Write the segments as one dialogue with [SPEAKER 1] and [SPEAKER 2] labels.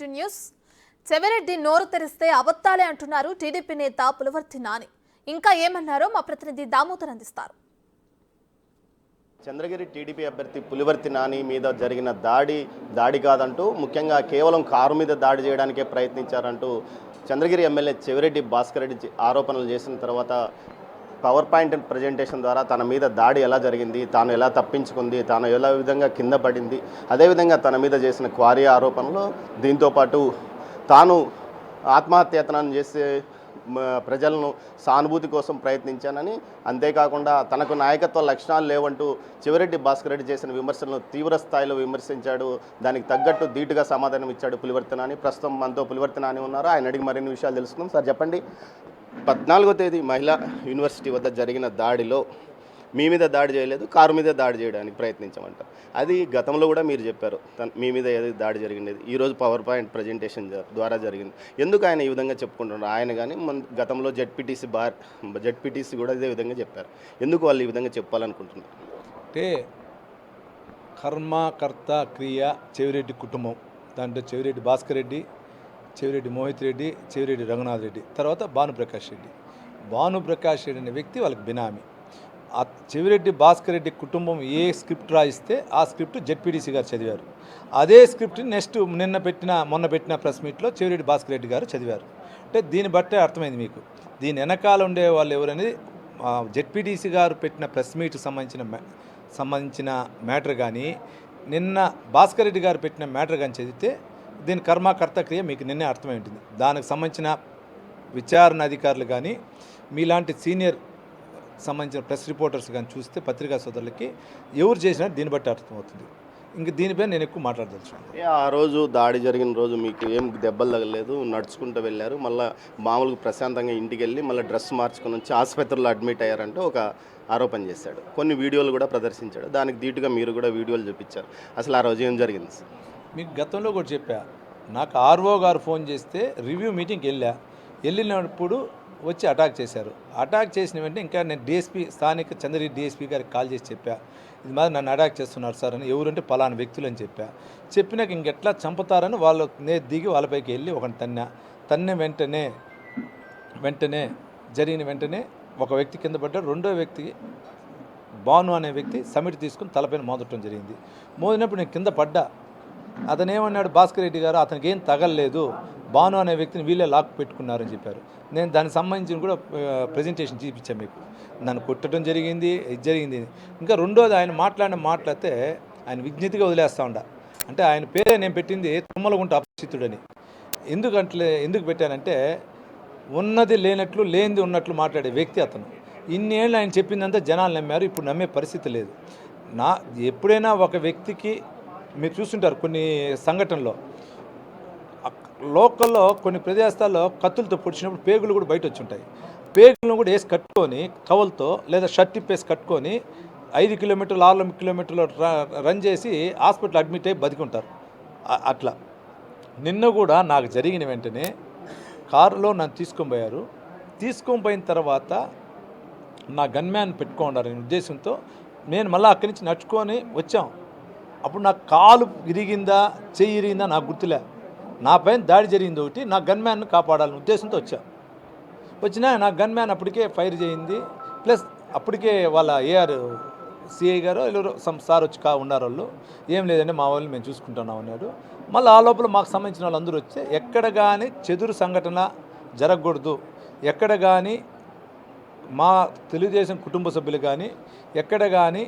[SPEAKER 1] News Chevireddy నోరు తెరిస్తే అబద్ధాలే అంటున్నారు టీడీపీ నేత పులివర్తి నాని. ఇంకా ఏమన్నారో మా ప్రతినిధి దామోదర్ అందిస్తారు.
[SPEAKER 2] చంద్రగిరి టీడీపీ అభ్యర్థి పులివర్తి నాని మీద జరిగిన దాడి కాదంటూ ముఖ్యంగా కేవలం కారు మీద దాడి చేయడానికే ప్రయత్నించారంటూ చంద్రగిరి ఎమ్మెల్యే చెవిరెడ్డి భాస్కర్ రెడ్డి ఆరోపణలు చేసిన తర్వాత పవర్ పాయింట్ ప్రజెంటేషన్ ద్వారా తన మీద దాడి ఎలా జరిగింది, తాను ఎలా తప్పించుకుంది, తాను ఎలా విధంగా కింద పడింది, అదేవిధంగా తన మీద చేసిన క్వారీ ఆరోపణలు, దీంతోపాటు తాను ఆత్మహత్యతనం చేసే ప్రజలను సానుభూతి కోసం ప్రయత్నించానని, అంతేకాకుండా తనకు నాయకత్వ లక్షణాలు లేవంటూ చెవిరెడ్డి భాస్కర్ రెడ్డి చేసిన విమర్శలను తీవ్ర స్థాయిలో విమర్శించాడు. దానికి తగ్గట్టు ధీటుగా సమాధానం ఇచ్చాడు పులివర్తి నాని. ప్రస్తుతం మనతో పులివర్తి నాని ఉన్నారు. ఆయన అడిగి మరిన్ని విషయాలు తెలుసుకుందాం. సార్ చెప్పండి, 14వ తేదీ మహిళా యూనివర్సిటీ వద్ద జరిగిన దాడిలో మీ మీద దాడి చేయలేదు, కారు మీద దాడి చేయడానికి ప్రయత్నించామంటారు. అది గతంలో కూడా మీరు చెప్పారు, మీ మీద ఏది దాడి జరిగింది, ఈరోజు పవర్ పాయింట్ ప్రజెంటేషన్ ద్వారా జరిగింది. ఎందుకు ఆయన ఈ విధంగా చెప్పుకుంటున్నారు? ఆయన కానీ గతంలో జెడ్పీటీసీ కూడా ఇదే విధంగా చెప్పారు. ఎందుకు వాళ్ళు ఈ విధంగా చెప్పాలనుకుంటున్నారు?
[SPEAKER 3] అంటే కర్మ కర్త క్రియ చెవిరెడ్డి కుటుంబం, దాంట్లో చెవిరెడ్డి భాస్కర్ రెడ్డి, చెవిరెడ్డి మోహిత్ రెడ్డి, చెవిరెడ్డి రఘునాథ్ రెడ్డి, తర్వాత భానుప్రకాష్ రెడ్డి. భానుప్రకాష్ రెడ్డి అనే వ్యక్తి వాళ్ళకి బినామీ. ఆ చెవిరెడ్డి భాస్కర్ రెడ్డి కుటుంబం ఏ స్క్రిప్ట్ రాయిస్తే ఆ స్క్రిప్ట్ జెడ్పీటీసీ గారు చదివారు. అదే స్క్రిప్ట్ని మొన్న పెట్టిన ప్రెస్ మీట్లో చెవిరెడ్డి భాస్కర్ రెడ్డి గారు చదివారు. అంటే దీన్ని బట్టే అర్థమైంది మీకు దీని వెనకాల ఉండే వాళ్ళు ఎవరనేది. జెడ్పీటీసీ గారు పెట్టిన ప్రెస్ మీట్కి సంబంధించిన మ్యాటర్ కానీ, నిన్న భాస్కర్ రెడ్డి గారు పెట్టిన మ్యాటర్ కానీ చదివితే దీని కర్మకర్త క్రియ మీకు నిన్నే అర్థమై ఉంటుంది. దానికి సంబంధించిన విచారణ అధికారులు కానీ, మీలాంటి సీనియర్ సంబంధించిన ప్రెస్ రిపోర్టర్స్ కానీ చూస్తే పత్రికా సోదరులకి ఎవరు చేసినా దీన్ని బట్టి అర్థమవుతుంది. ఇంక దీనిపై నేను ఎక్కువ మాట్లాడదలుచుకున్నాను.
[SPEAKER 2] ఆ రోజు దాడి జరిగిన రోజు మీకు ఏం దెబ్బలు తగలేదు, నడుచుకుంటూ వెళ్ళారు, మళ్ళీ మామూలుగా ప్రశాంతంగా ఇంటికి వెళ్ళి మళ్ళీ డ్రెస్ మార్చుకొని వచ్చి ఆసుపత్రిలో అడ్మిట్ అయ్యారంటూ ఒక ఆరోపణ చేశాడు. కొన్ని వీడియోలు కూడా ప్రదర్శించాడు. దానికి ధీటుగా మీరు కూడా వీడియోలు చూపించారు. అసలు ఆ రోజు ఏం జరిగింది?
[SPEAKER 3] మీకు గతంలో కూడా చెప్పా, నాకు ఆర్ఓ గారు ఫోన్ చేస్తే రివ్యూ మీటింగ్కి వెళ్ళినప్పుడు వచ్చి అటాక్ చేశారు. అటాక్ చేసిన వెంటనే ఇంకా నేను డిఎస్పీ స్థానిక చంద్రగిరి డిఎస్పీ గారికి కాల్ చేసి చెప్పా, ఇది మాది నన్ను అటాక్ చేస్తున్నారు సార్ అని. ఎవరంటే పలానా వ్యక్తులు అని చెప్పినాక ఇంకెట్లా చంపుతారని వాళ్ళు దిగి వాళ్ళపైకి వెళ్ళి ఒకటి తన్నే వెంటనే జరిగిన వెంటనే ఒక వ్యక్తి కింద పడ్డాడు. రెండో వ్యక్తి భాను అనే వ్యక్తి సమిట్ తీసుకుని తలపైన మోదటం జరిగింది. మోదినప్పుడు నేను కింద పడ్డా. అతను ఏమన్నాడు, భాస్కర్ రెడ్డి గారు అతనికి ఏం తగలలేదు, భాను అనే వ్యక్తిని వీళ్ళే లాక్ పెట్టుకున్నారని చెప్పారు. నేను దానికి సంబంధించిన కూడా ప్రజెంటేషన్ చూపించాను మీకు. నన్ను కొట్టడం జరిగింది, ఇది జరిగింది. ఇంకా రెండోది ఆయన మాట్లాడితే ఆయన విజ్ఞతగా వదిలేస్తూ అంటే ఆయన పేరే నేను పెట్టింది తుమ్మలగుంట అపరిచితుడని. ఎందుకు పెట్టానంటే ఉన్నది లేనట్లు, లేనిది ఉన్నట్లు మాట్లాడే వ్యక్తి అతను. ఇన్నేళ్ళు ఆయన చెప్పిందంతా జనాలు నమ్మారు. ఇప్పుడు నమ్మే పరిస్థితి లేదు. ఎప్పుడైనా ఒక వ్యక్తికి మీరు చూస్తుంటారు కొన్ని సంఘటనలో, లోకల్లో కొన్ని ప్రదేశాల్లో కత్తులతో పొడిచినప్పుడు పేగులు కూడా బయట వచ్చి ఉంటాయి. పేగులను కూడా వేసి కట్టుకొని కవల్తో లేదా షర్ట్ ఇప్పేసి కట్టుకొని 5 కిలోమీటర్లు 6 కిలోమీటర్లు రన్ చేసి హాస్పిటల్ అడ్మిట్ అయ్యి బతికుంటారు. అట్లా నిన్న కూడా నాకు జరిగిన వెంటనే కారులో నన్ను తీసుకొని పోయిన తర్వాత నా గన్మ్యాన్ పెట్టుకోండారనే ఉద్దేశంతో నేను మళ్ళీ అక్కడి నుంచి నడుచుకొని వచ్చాం. అప్పుడు నాకు కాలు ఇరిగిందా చెయ్యి ఇరిగిందా నాకు గుర్తులే. నా పైన దాడి జరిగింది ఒకటి, నా గన్మ్యాన్ను కాపాడాలనే ఉద్దేశంతో వచ్చినా నా గన్మ్యాన్ అప్పటికే ఫైర్ చేయింది. ప్లస్ అప్పటికే వాళ్ళ ఏఆర్ సిఐ గారు ఎవరో సార్ వచ్చి ఉన్నారు. వాళ్ళు ఏం లేదంటే మా వాళ్ళని మేము చూసుకుంటున్నాం అన్నాడు. మళ్ళీ ఆ లోపల మాకు సంబంధించిన వాళ్ళందరూ వస్తే ఎక్కడ కానీ చెదురు సంఘటన జరగకూడదు, ఎక్కడ కానీ మా తెలుగుదేశం కుటుంబ సభ్యులు కానీ ఎక్కడ కానీ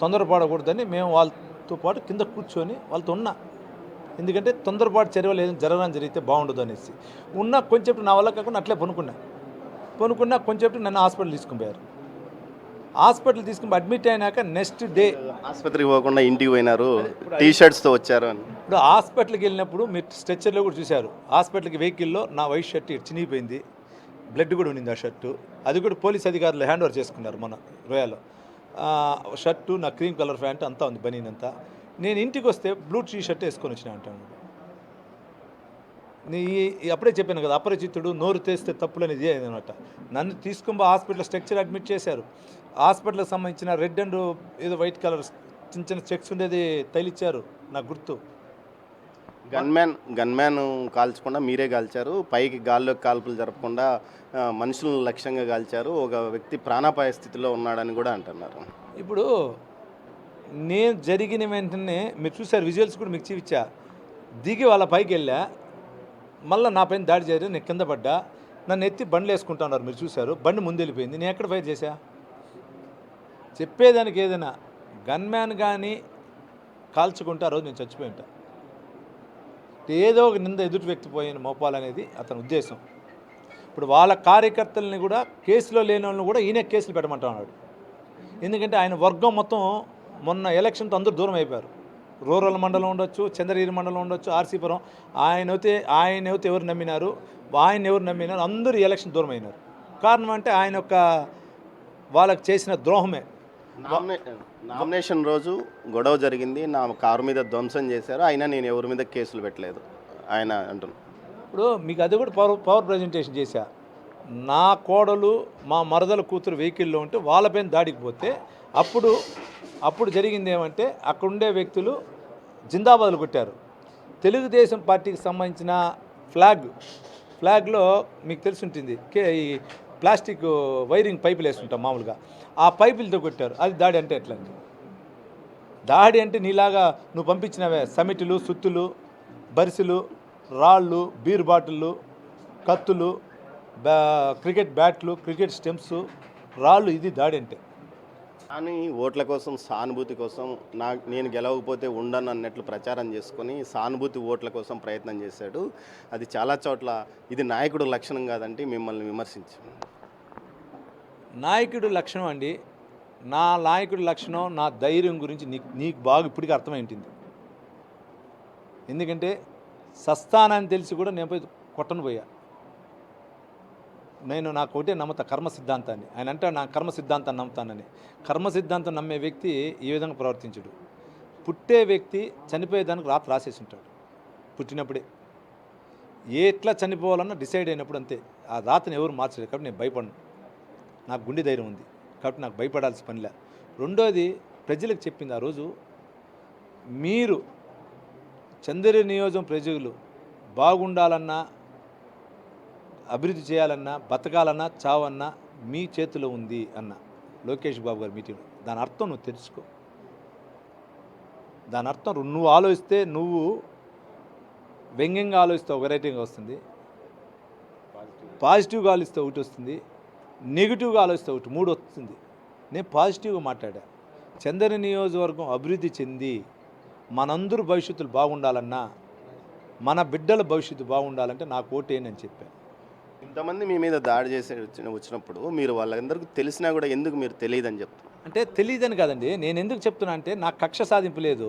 [SPEAKER 3] తొందరపడకూడదని మేము వాళ్ళతో పాటు కింద కూర్చొని వాళ్ళతో ఉన్నా. ఎందుకంటే తొందరపాటు చర్యలు ఏదైనా జరగడం జరిగితే బాగుండదు అనేసి కొంచెం నా వల్ల కాకుండా అట్లే పనుకున్నా కొంచెం నన్ను హాస్పిటల్ తీసుకుపోయారు. హాస్పిటల్ తీసుకుని అడ్మిట్ అయినాక నెక్స్ట్ డే
[SPEAKER 2] ఆసుపత్రికి పోకుండా ఇంటికి పోయినారు, టీషర్ట్స్తో వచ్చారు అని.
[SPEAKER 3] ఇప్పుడు హాస్పిటల్కి వెళ్ళినప్పుడు మీరు స్ట్రెచ్చర్లో కూడా చూశారు. హాస్పిటల్కి వెహికల్లో నా వైట్ షర్ట్ చినిగిపోయింది, బ్లడ్ కూడా ఉండింది ఆ షర్టు. అది కూడా పోలీస్ అధికారులు హ్యాండ్ ఓవర్ చేసుకున్నారు మన రోయాలో. షర్టు, నా క్రీమ్ కలర్ ప్యాంట్ అంతా ఉంది, బనీన్ అంతా. నేను ఇంటికి వస్తే బ్లూ టీ షర్ట్ వేసుకొని వచ్చిన అంటాను. అప్పుడే చెప్పాను కదా, అపరిచితుడు నోరు తెస్తే తప్పులని ఇదే అనమాట. నన్ను తీసుకొని హాస్పిటల్ స్ట్రక్చర్ అడ్మిట్ చేశారు. హాస్పిటల్కి సంబంధించిన రెడ్ అండ్ ఏదో వైట్ కలర్ చిన్న చెక్స్ ఉండేది తైలిచ్చారు, నాకు గుర్తు.
[SPEAKER 2] గన్మ్యాన్ కాల్చకుండా మీరే కాల్చారు, పైకి గాల్లోకి కాల్పులు జరపకుండా మనుషులను లక్ష్యంగా కాల్చారు, ఒక వ్యక్తి ప్రాణాపాయ స్థితిలో ఉన్నాడని కూడా అంటున్నారు.
[SPEAKER 3] ఇప్పుడు నేను జరిగిన వెంటనే మీరు చూసారు, విజువల్స్ కూడా మీకు చూపించా. దిగి వాళ్ళ పైకి వెళ్ళా, మళ్ళీ నా పైన దాడి చేయరు, నేను కింద పడ్డా, నన్ను ఎత్తి బండ్లు వేసుకుంటున్నారు, మీరు చూశారు. బండి ముందు వెళ్ళిపోయింది, నేను ఎక్కడ ఫైర్ చేశా? చెప్పేదానికి ఏదైనా గన్మ్యాన్ కానీ కాల్చుకుంటే ఆ రోజు నేను చచ్చిపోయి ఉంటా. ఏదో ఒక నింద ఎదుటి వ్యక్తి పోయిన మోపాలనేది అతని ఉద్దేశం. ఇప్పుడు వాళ్ళ కార్యకర్తలని కూడా కేసులో లేని వాళ్ళని కూడా ఈయన కేసులు పెట్టమంటున్నాడు. ఎందుకంటే ఆయన వర్గం మొత్తం మొన్న ఎలక్షన్తో అందరూ దూరం అయిపోయారు. రూరల్ మండలం ఉండొచ్చు, చంద్రగిరి మండలం ఉండొచ్చు, ఆర్సీపురం. ఆయన ఎవరు నమ్మినారు, అందరూ ఎలక్షన్ దూరం అయినారు. కారణం అంటే ఆయన యొక్క వాళ్ళకి చేసిన ద్రోహమే.
[SPEAKER 2] నామినేషన్ రోజు గొడవ జరిగింది, నా కారు మీద ధ్వంసం చేశారు, అయినా నేను ఎవరి మీద కేసులు పెట్టలేదు ఆయన అంటున్నాను.
[SPEAKER 3] ఇప్పుడు మీకు అది కూడా పవర్ ప్రజెంటేషన్ చేశా. నా కోడలు మా మరదల కూతురు వెహికల్లో ఉంటే వాళ్ళపైన దాడికి పోతే అప్పుడు జరిగింది ఏమంటే అక్కడ ఉండే వ్యక్తులు జిందాబాదులు కొట్టారు. తెలుగుదేశం పార్టీకి సంబంధించిన ఫ్లాగ్లో మీకు తెలిసి ఉంటుంది, ఈ ప్లాస్టిక్ వైరింగ్ పైపులు వేస్తుంటాం మామూలుగా, ఆ పైపులతో కొట్టారు. అది దాడి అంటే ఎట్లండి? దాడి అంటే నీలాగా నువ్వు పంపించినవే సమిటులు, సుత్తులు, బరిసెలు, రాళ్ళు, బీర్ బాటిళ్ళు, కత్తులు, క్రికెట్ బ్యాట్లు, క్రికెట్ స్టెంప్స్, రాళ్ళు, ఇది దాడి అంటే.
[SPEAKER 2] కానీ ఓట్ల కోసం, సానుభూతి కోసం, నేను గెలవకపోతే ఉండను అన్నట్లు ప్రచారం చేసుకొని సానుభూతి ఓట్ల కోసం ప్రయత్నం చేశాడు. అది చాలా చోట్ల ఇది నాయకుడు లక్షణం కాదంటే మిమ్మల్ని విమర్శించాను.
[SPEAKER 3] నాయకుడు లక్షణం అండి, నా నాయకుడి లక్షణం నా ధైర్యం గురించి నీకు బాగా ఇప్పటికీ అర్థమైంటుంది. ఎందుకంటే సస్తానాన్ని తెలిసి కూడా నేను పోయి కొట్టను పోయా. నాకు ఒకటే నమ్ముతా, కర్మ సిద్ధాంతాన్ని. ఆయన అంటే నా కర్మ సిద్ధాంతాన్ని నమ్ముతానని. కర్మ సిద్ధాంతం నమ్మే వ్యక్తి ఈ విధంగా ప్రవర్తించడు. పుట్టే వ్యక్తి చనిపోయేదానికి రాత్రి రాసేసి ఉంటాడు. పుట్టినప్పుడే ఎట్లా చనిపోవాలన్నా డిసైడ్ అయినప్పుడు అంతే. ఆ రాత్రిని ఎవరు మార్చలేదు. కాబట్టి నేను భయపడను, నాకు గుండె ధైర్యం ఉంది కాబట్టి నాకు భయపడాల్సిన పనిలే. రెండోది ప్రజలకు చెప్పింది ఆ రోజు, మీరు చంద్రగిరి నియోజకవర్గం ప్రజలు బాగుండాలన్నా, అభివృద్ధి చేయాలన్నా, బతకాలన్నా, చావన్నా మీ చేతిలో ఉంది అన్న లోకేష్ బాబు గారి మీటింగ్. దాని అర్థం నువ్వు తెలుసుకో. దాని అర్థం నువ్వు ఆలోచిస్తే, నువ్వు వ్యంగ్యంగా ఆలోచిస్తే ఒక రేటింగ్ వస్తుంది, పాజిటివ్గా ఆలోచిస్తే ఒకటి వస్తుంది, నెగిటివ్గా ఆలోచిస్తే ఒకటి, 3 వస్తుంది. నేను పాజిటివ్గా మాట్లాడా. చంద్రగిరి నియోజకవర్గం అభివృద్ధి చెంది మనందరూ భవిష్యత్తులు బాగుండాలన్నా, మన బిడ్డల భవిష్యత్తు బాగుండాలంటే నాకు ఓటేనని చెప్పాను.
[SPEAKER 2] ఇంతమంది మీ మీద దాడి చేసి వచ్చినప్పుడు మీరు వాళ్ళందరికీ తెలిసినా కూడా ఎందుకు మీరు తెలియదని చెప్తారు?
[SPEAKER 3] అంటే తెలియదని కాదండి, నేను ఎందుకు చెప్తున్నా అంటే నాకు కక్ష సాధింపు లేదు.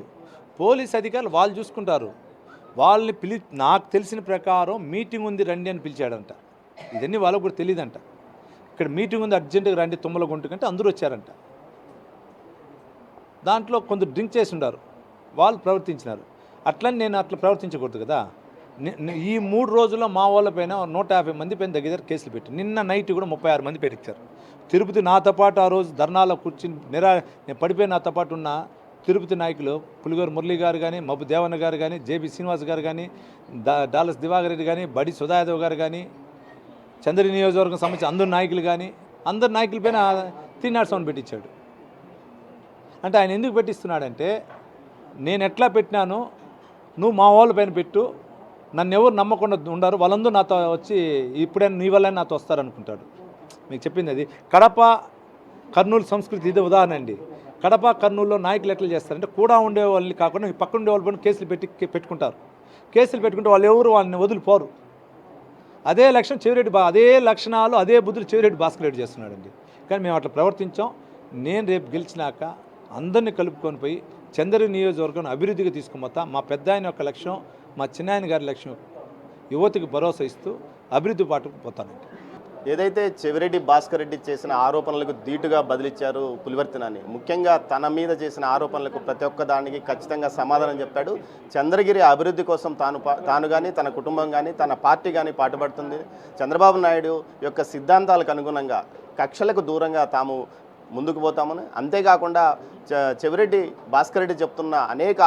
[SPEAKER 3] పోలీస్ అధికారులు వాళ్ళు చూసుకుంటారు. వాళ్ళని నాకు తెలిసిన ప్రకారం మీటింగ్ ఉంది రండి అని పిలిచాడంట. ఇదన్నీ వాళ్ళకు కూడా తెలియదంట. ఇక్కడ మీటింగ్ ఉంది అర్జెంటుగా రండి తుమ్మలగుంటకంటే అందరూ వచ్చారంట. దాంట్లో కొందరు డ్రింక్ చేసి ఉన్నారు, వాళ్ళు ప్రవర్తించినారు. అట్లని నేను అట్లా ప్రవర్తించకూడదు కదా. ఈ 3 రోజుల్లో మా వాళ్ళ పైన 150 మంది పైన దగ్గర కేసులు పెట్టి, నిన్న నైట్ కూడా 36 మంది పెట్టించారు. తిరుపతి నాతో పాటు ఆ రోజు ధర్నాలో కూర్చుని నేను పడిపోయి నాతో పాటు ఉన్న తిరుపతి నాయకులు పులిగోరు మురళి గారు కానీ, మబ్బు దేవన్న గారు కానీ, జేబీ శ్రీనివాస్ గారు కానీ, డాలస్ దివాకర్ రెడ్డి కానీ, బడి సుధాయాదవ్ గారు కానీ, చంద్రగిరి నియోజకవర్గం సంబంధించి అందరు నాయకులు కానీ, అందరు నాయకుల పైన 3 నాట్స్ పెట్టించాడు. అంటే ఆయన ఎందుకు పెట్టిస్తున్నాడంటే, నేను ఎట్లా పెట్టినాను నువ్వు మా వాళ్ళ పైన పెట్టు, నన్ను ఎవరు నమ్మకుండా ఉండారు, వాళ్ళందరూ నాతో వచ్చి ఇప్పుడైనా నీ వల్లనే నాతో వస్తారనుకుంటాడు. మీకు చెప్పింది అది. కడప కర్నూలు సంస్కృతి ఇది ఉదాహరణ అండి. కడప కర్నూలులో నాయకులు ఎట్లా చేస్తారంటే, కూడా ఉండే వాళ్ళని కాకుండా పక్కన ఉండే వాళ్ళ పైన కేసులు పెట్టుకుంటారు. కేసులు పెట్టుకుంటే వాళ్ళు ఎవరు వాళ్ళని వదిలిపోరు. అదే లక్షణం అదే లక్షణాలు, అదే బుద్ధులు చెవిరెడ్డి భాస్కర్ రెడ్డి చేస్తున్నాడండి. కానీ మేము అట్లా ప్రవర్తించాం. నేను రేపు గెలిచినాక అందరినీ కలుపుకొని పోయి చంద్రగిరి నియోజకవర్గం అభివృద్ధిగా తీసుకుపోతా. మా పెద్ద ఆయన యొక్క లక్ష్యం, మా చిన్నాయన గారి లక్ష్యం యువతకు భరోసా ఇస్తూ అభివృద్ధి పాటుకు పోతానండి.
[SPEAKER 2] ఏదైతే చెవిరెడ్డి భాస్కర్ రెడ్డి చేసిన ఆరోపణలకు ధీటుగా బదిలిచ్చారు పులివర్తినాని. ముఖ్యంగా తన మీద చేసిన ఆరోపణలకు ప్రతి ఒక్క దానికి ఖచ్చితంగా సమాధానం చెప్పాడు. చంద్రగిరి అభివృద్ధి కోసం తాను కానీ, తన కుటుంబం కానీ, తన పార్టీ కానీ పాటుపడుతుంది. చంద్రబాబు నాయుడు యొక్క సిద్ధాంతాలకు అనుగుణంగా, కక్షలకు దూరంగా తాము ముందుకు పోతామని, అంతేకాకుండా చెవిరెడ్డి భాస్కర్ రెడ్డి చెప్తున్న అనేక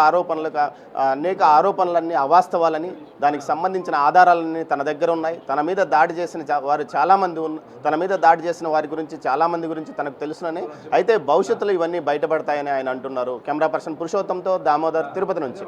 [SPEAKER 2] ఆరోపణలన్నీ అవాస్తవాలని, దానికి సంబంధించిన ఆధారాలన్నీ తన దగ్గర ఉన్నాయి. తన మీద దాడి చేసిన వారు చాలామంది తన మీద దాడి చేసిన వారి గురించి చాలామంది గురించి తనకు తెలుసునని, అయితే భవిష్యత్తులో ఇవన్నీ బయటపడతాయని ఆయన అంటున్నారు. కెమెరా పర్సన్ పురుషోత్తంతో దామోదర్, తిరుపతి నుంచి.